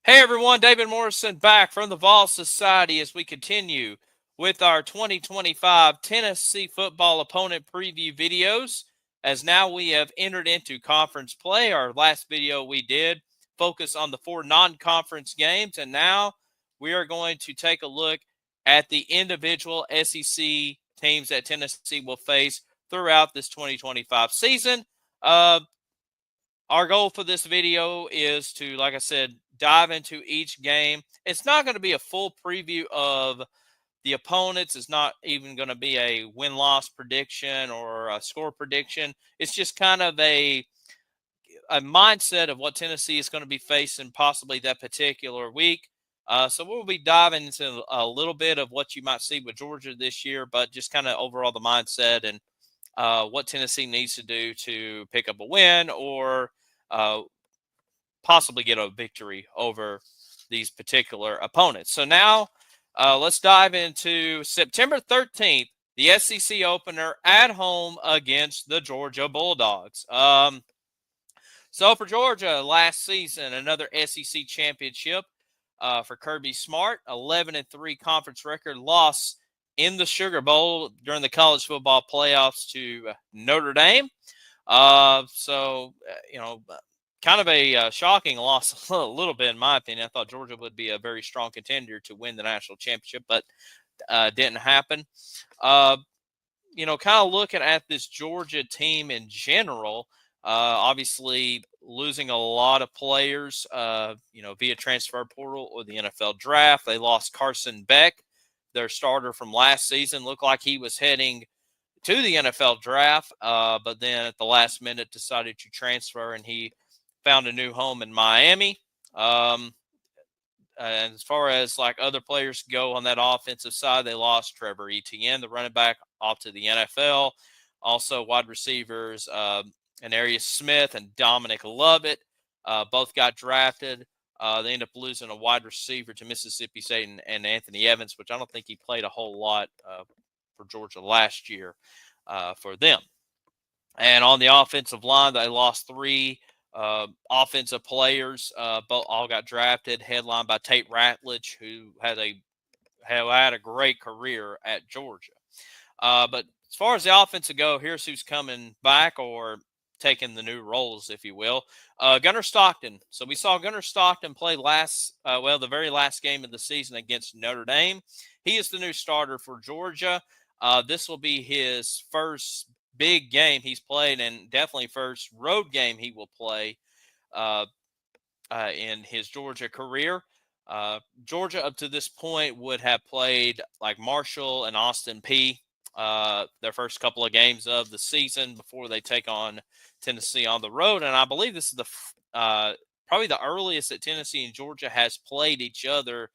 Hey everyone, David Morrison back from the Vols Society as we continue with our 2025 Tennessee football opponent preview videos. As now we have entered into conference play. Our last video we did focus on the four non-conference games, and now we are going to take a look at the individual SEC teams that Tennessee will face throughout this 2025 season. Uh, our goal for this video is to, like I said, dive into each game. It's not going to be a full preview of the opponents. It's not even going to be a win-loss prediction or a score prediction. It's just kind of a mindset of what Tennessee is going to be facing possibly that particular week. So we'll be diving into a little bit of what you might see with Georgia this year, but just kind of overall the mindset and what Tennessee needs to do to pick up a win or uh, possibly get a victory over these particular opponents. So now let's dive into September 13th, the SEC opener at home against the Georgia Bulldogs. So for Georgia, last season, another SEC championship for Kirby Smart, 11-3 conference record, loss in the Sugar Bowl during the college football playoffs to Notre Dame. Kind of a shocking loss a little bit, in my opinion. I thought Georgia would be a very strong contender to win the national championship, but didn't happen. Kind of looking at this Georgia team in general, obviously losing a lot of players, via transfer portal or the NFL draft. They lost Carson Beck, their starter from last season. Looked like he was heading to the NFL draft, but then at the last minute decided to transfer, and he found a new home in Miami. And as far as like other players go on that offensive side, they lost Trevor Etienne, the running back, off to the NFL. Also, wide receivers, Anarius Smith and Dominic Lovett, both got drafted. They ended up losing a wide receiver to Mississippi State and Anthony Evans, which I don't think he played a whole lot for Georgia last year for them. And on the offensive line, they lost three offensive players. Both all got drafted, headlined by Tate Ratledge, who had a great career at Georgia. But as far as the offensive go, here's who's coming back or taking the new roles, if you will. Gunnar Stockton. So we saw Gunnar Stockton play the very last game of the season against Notre Dame. He is the new starter for Georgia. This will be his first big game he's played, and definitely first road game he will play in his Georgia career. Georgia up to this point would have played like Marshall and Austin Peay their first couple of games of the season before they take on Tennessee on the road. And I believe this is probably the earliest that Tennessee and Georgia has played each other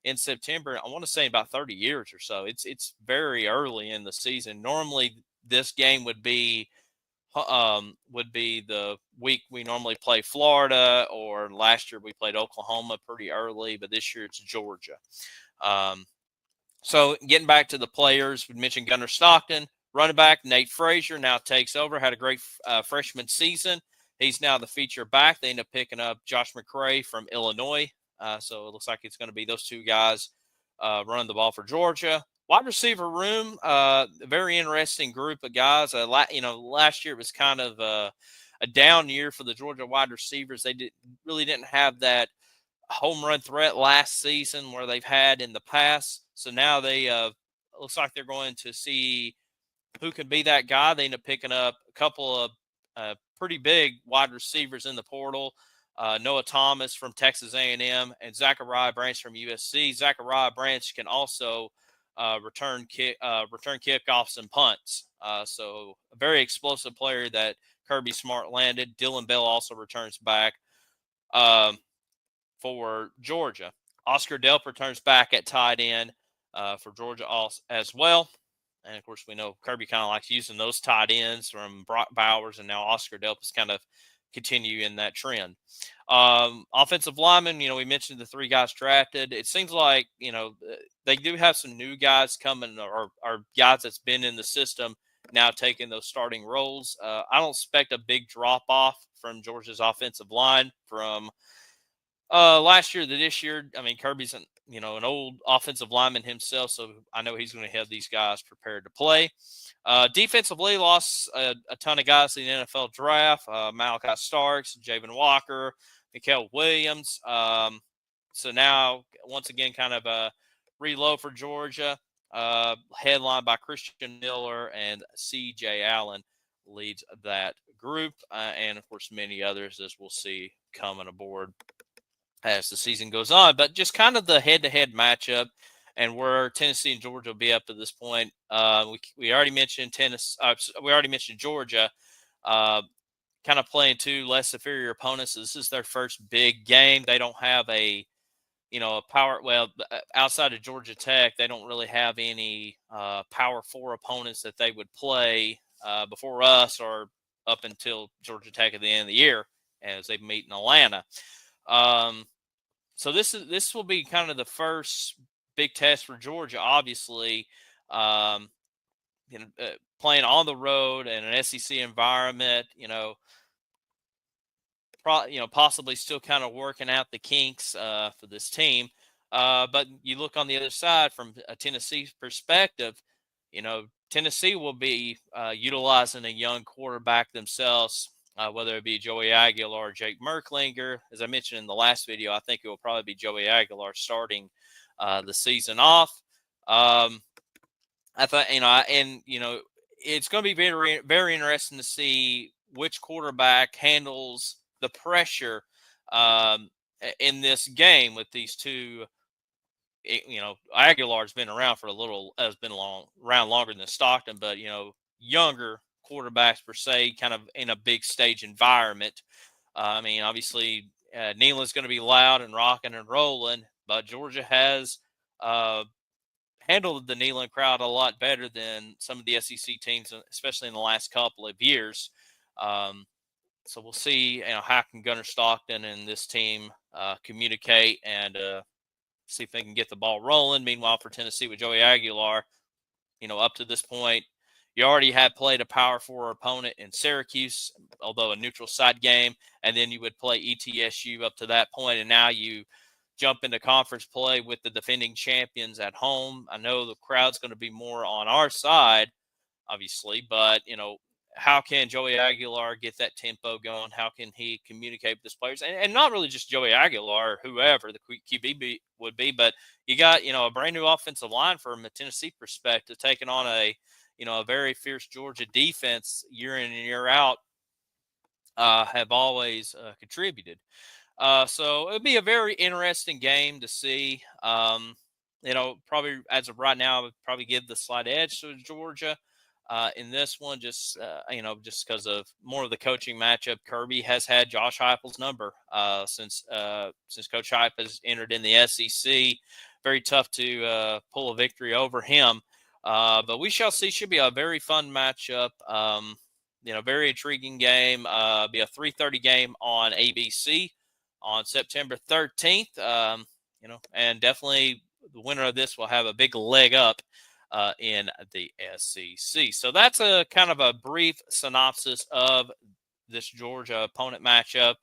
in September. I want to say about 30 years or so. It's very early in the season. Normally, this game would be the week we normally play Florida, or last year we played Oklahoma pretty early, but this year it's Georgia. So getting back to the players, we mentioned Gunnar Stockton, running back Nate Frazier now takes over. Had a great freshman season. He's now the feature back. They end up picking up Josh McCray from Illinois. So it looks like it's going to be those two guys running the ball for Georgia. Wide receiver room, a very interesting group of guys. Last year was kind of a down year for the Georgia wide receivers. They really didn't have that home run threat last season where they've had in the past. So now they looks like they're going to see who can be that guy. They end up picking up a couple of pretty big wide receivers in the portal. Noah Thomas from Texas A&M and Zachariah Branch from USC. Zachariah Branch can also return kickoffs and punts. So a very explosive player that Kirby Smart landed. Dylan Bell also returns back for Georgia. Oscar Delp returns back at tight end for Georgia as well. And, of course, we know Kirby kind of likes using those tight ends from Brock Bowers, and now Oscar Delp is kind of continuing that trend. Offensive linemen, we mentioned the three guys drafted. It seems like, they do have some new guys coming or guys that's been in the system now taking those starting roles. I don't expect a big drop-off from Georgia's offensive line from Last year to this year, I mean, Kirby's an old offensive lineman himself, so I know he's going to have these guys prepared to play. Defensively, lost a ton of guys in the NFL draft. Malachi Starks, Javon Walker, Mikael Williams. So now, once again, kind of a reload for Georgia. Headlined by Christian Miller and C.J. Allen leads that group, and of course many others as we'll see coming aboard as the season goes on. But just kind of the head-to-head matchup and where Tennessee and Georgia will be up to this point. We already mentioned Tennessee. We already mentioned Georgia. Kind of playing two less inferior opponents. This is their first big game. They don't have a power. Well, outside of Georgia Tech, they don't really have any Power Four opponents that they would play before us or up until Georgia Tech at the end of the year as they meet in Atlanta. So this will be kind of the first big test for Georgia, obviously. Playing on the road in an SEC environment, possibly still kind of working out the kinks for this team. But you look on the other side from a Tennessee perspective, Tennessee will be utilizing a young quarterback themselves, whether it be Joey Aguilar or Jake Merklinger. As I mentioned in the last video, I think it will probably be Joey Aguilar starting the season off. I thought, it's going to be very, very interesting to see which quarterback handles the pressure in this game with these two. Aguilar's been around for around longer than Stockton, but younger quarterbacks per se, kind of in a big stage environment. Obviously, Neyland's going to be loud and rocking and rolling, but Georgia has handled the Neyland crowd a lot better than some of the SEC teams, especially in the last couple of years. So we'll see, how can Gunnar Stockton and this team communicate and see if they can get the ball rolling. Meanwhile, for Tennessee with Joey Aguilar, up to this point, you already had played a Power Four opponent in Syracuse, although a neutral site game, and then you would play ETSU up to that point, and now you jump into conference play with the defending champions at home. I know the crowd's going to be more on our side, obviously, but how can Joey Aguilar get that tempo going? How can he communicate with his players? And not really just Joey Aguilar or whoever the QB would be, but you got, a brand new offensive line from a Tennessee perspective, taking on a very fierce Georgia defense year in and year out, have always contributed. So it'll be a very interesting game to see. Probably as of right now, I would probably give the slight edge to Georgia in this one, just because of more of the coaching matchup. Kirby has had Josh Heupel's number since Coach Heupel has entered in the SEC. Very tough to pull a victory over him. But we shall see. Should be a very fun matchup. Very intriguing game. Be a 3:30 game on ABC on September 13th. And definitely the winner of this will have a big leg up in the SEC. So that's a kind of a brief synopsis of this Georgia opponent matchup.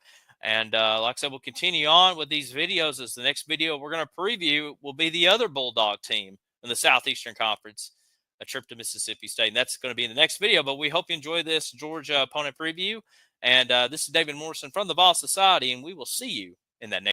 And like I said, we'll continue on with these videos as the next video we're going to preview will be the other Bulldog team in the Southeastern Conference, a trip to Mississippi State. And that's going to be in the next video, but we hope you enjoy this Georgia opponent preview. And this is David Morrison from the Vols Society, and we will see you in that next